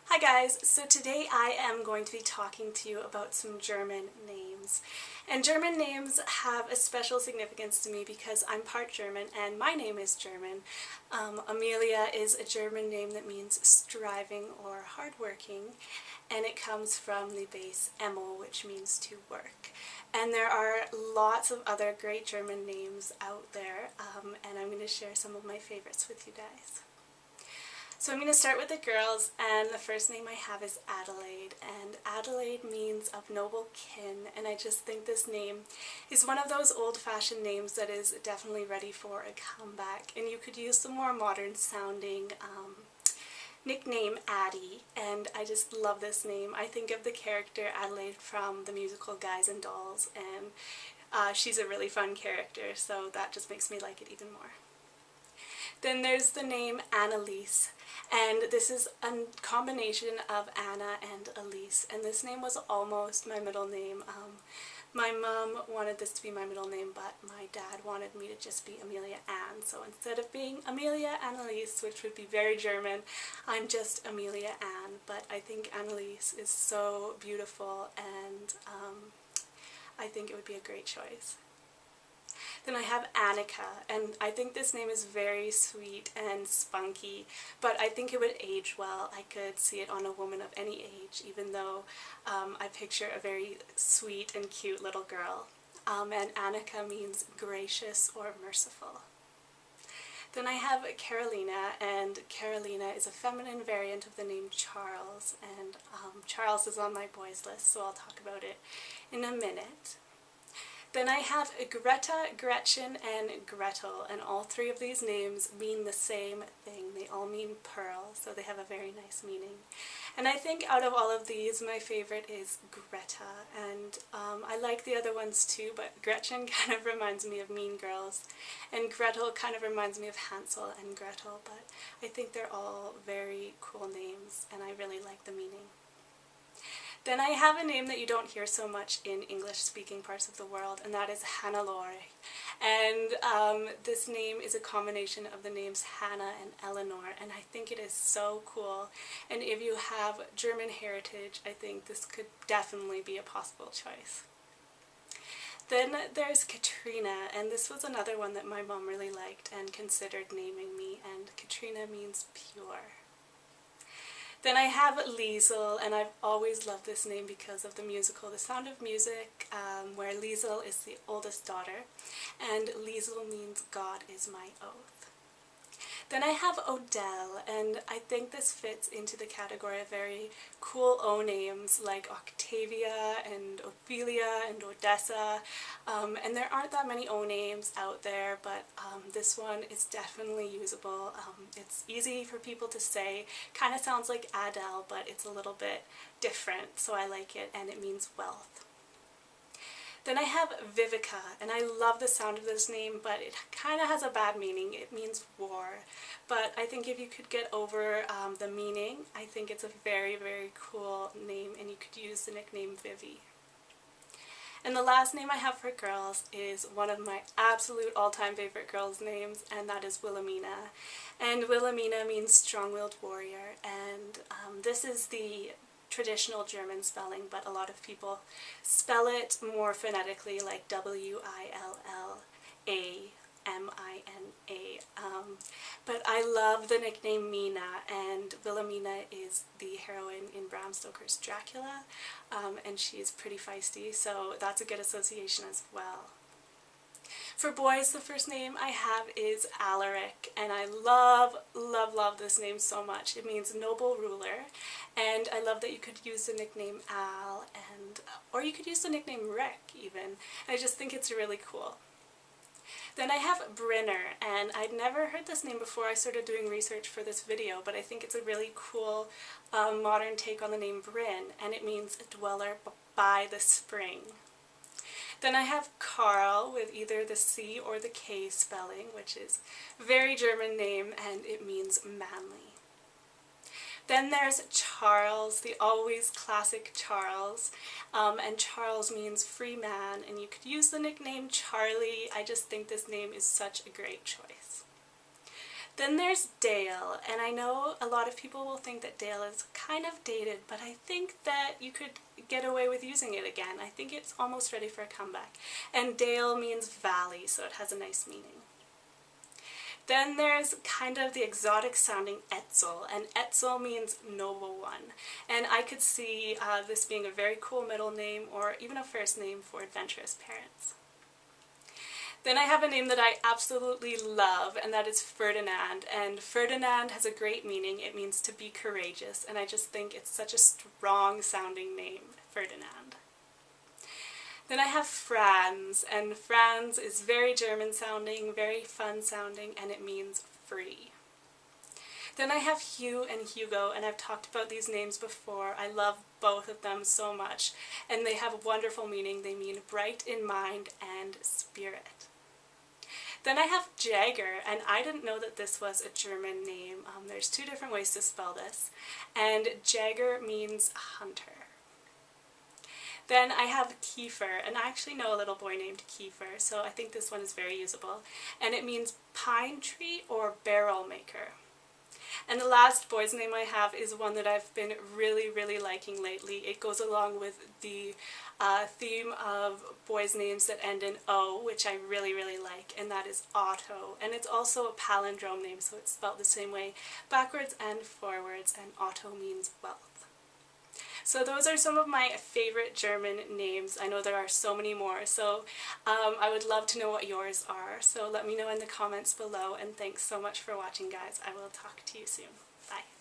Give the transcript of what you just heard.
Hi guys, so today I am going to be talking to you about some German names. And German names have a special significance to me because I'm part German and my name is German. Amelia is a German name that means striving or hardworking, and it comes from the base Emmel, which means to work. And there are lots of other great German names out there, and I'm going to share some of my favorites with you guys. So I'm going to start with the girls, and the first name I have is Adelaide, and Adelaide means of noble kin, and I just think this name is one of those old-fashioned names that is definitely ready for a comeback, and you could use the more modern sounding nickname Addie, and I just love this name. I think of the character Adelaide from the musical Guys and Dolls, and she's a really fun character, so that just makes me like it even more. Then there's the name Anneliese, and this is a combination of Anna and Elise, and this name was almost my middle name. My mom wanted this to be my middle name, but my dad wanted me to just be Amelia Ann, so instead of being Amelia Anneliese, which would be very German, I'm just Amelia Ann, but I think Anneliese is so beautiful, and I think it would be a great choice. Then I have Annika, and I think this name is very sweet and spunky, but I think it would age well. I could see it on a woman of any age, even though I picture a very sweet and cute little girl. And Annika means gracious or merciful. Then I have Carolina, and Carolina is a feminine variant of the name Charles, and Charles is on my boys list, so I'll talk about it in a minute. Then I have Greta, Gretchen, and Gretel, and all three of these names mean the same thing. They all mean pearl, so they have a very nice meaning. And I think out of all of these, my favorite is Greta, and I like the other ones too, but Gretchen kind of reminds me of Mean Girls, and Gretel kind of reminds me of Hansel and Gretel, but I think they're all very cool names, and I really like the meaning. Then I have a name that you don't hear so much in English-speaking parts of the world, and that is Hannelore. And this name is a combination of the names Hannah and Eleanor, and I think it is so cool. And if you have German heritage, I think this could definitely be a possible choice. Then there's Katrina, and this was another one that my mom really liked and considered naming me, and Katrina means pure. Then I have Liesel, and I've always loved this name because of the musical The Sound of Music, where Liesel is the oldest daughter, and Liesel means God is my oath. Then I have Odell, and I think this fits into the category of very cool O names like Octavia and Ophelia and Odessa, and there aren't that many O names out there, but this one is definitely usable. It's easy for people to say, kind of sounds like Adele, but it's a little bit different, so I like it, and it means wealth. Then I have Viveca, and I love the sound of this name, but it kind of has a bad meaning. It means war. But I think if you could get over the meaning, I think it's a very, very cool name, and you could use the nickname Vivi. And the last name I have for girls is one of my absolute all-time favorite girls' names, and that is Wilhelmina. And Wilhelmina means strong-willed warrior, and this is the traditional German spelling, but a lot of people spell it more phonetically, like W-I-L-L-A-M-I-N-A. But I love the nickname Mina, and Wilhelmina is the heroine in Bram Stoker's Dracula, and she is pretty feisty, so that's a good association as well. For boys, the first name I have is Alaric, and I love, love, love this name so much. It means noble ruler, and I love that you could use the nickname Al, or you could use the nickname Rick even. I just think it's really cool. Then I have Brynner, and I'd never heard this name before I started doing research for this video, but I think it's a really cool modern take on the name Brynn, and it means a dweller by the spring. Then I have Karl with either the C or the K spelling, which is a very German name, and it means manly. Then there's Charles, the always classic Charles, and Charles means free man, and you could use the nickname Charlie. I just think this name is such a great choice. Then there's Dale, and I know a lot of people will think that Dale is kind of dated, but I think that you could get away with using it again. I think it's almost ready for a comeback. And Dale means valley, so it has a nice meaning. Then there's kind of the exotic sounding Etzel, and Etzel means noble one. And I could see this being a very cool middle name or even a first name for adventurous parents. Then I have a name that I absolutely love, and that is Ferdinand. And Ferdinand has a great meaning. It means to be courageous, and I just think it's such a strong sounding name, Ferdinand. Then I have Franz, and Franz is very German sounding, very fun sounding, and it means free. Then I have Hugh and Hugo, and I've talked about these names before. I love both of them so much, and they have a wonderful meaning. They mean bright in mind and spirit. Then I have Jagger, and I didn't know that this was a German name. There's two different ways to spell this, and Jagger means hunter. Then I have Kiefer, and I actually know a little boy named Kiefer, so I think this one is very usable, and it means pine tree or barrel maker. And the last boy's name I have is one that I've been really liking lately. It goes along with the theme of boys' names that end in O, which I really like, and that is Otto. And it's also a palindrome name, so it's spelled the same way backwards and forwards, and Otto means wealth. So those are some of my favorite German names. I know there are so many more, so I would love to know what yours are. So let me know in the comments below, and thanks so much for watching, guys. I will talk to you soon. Bye.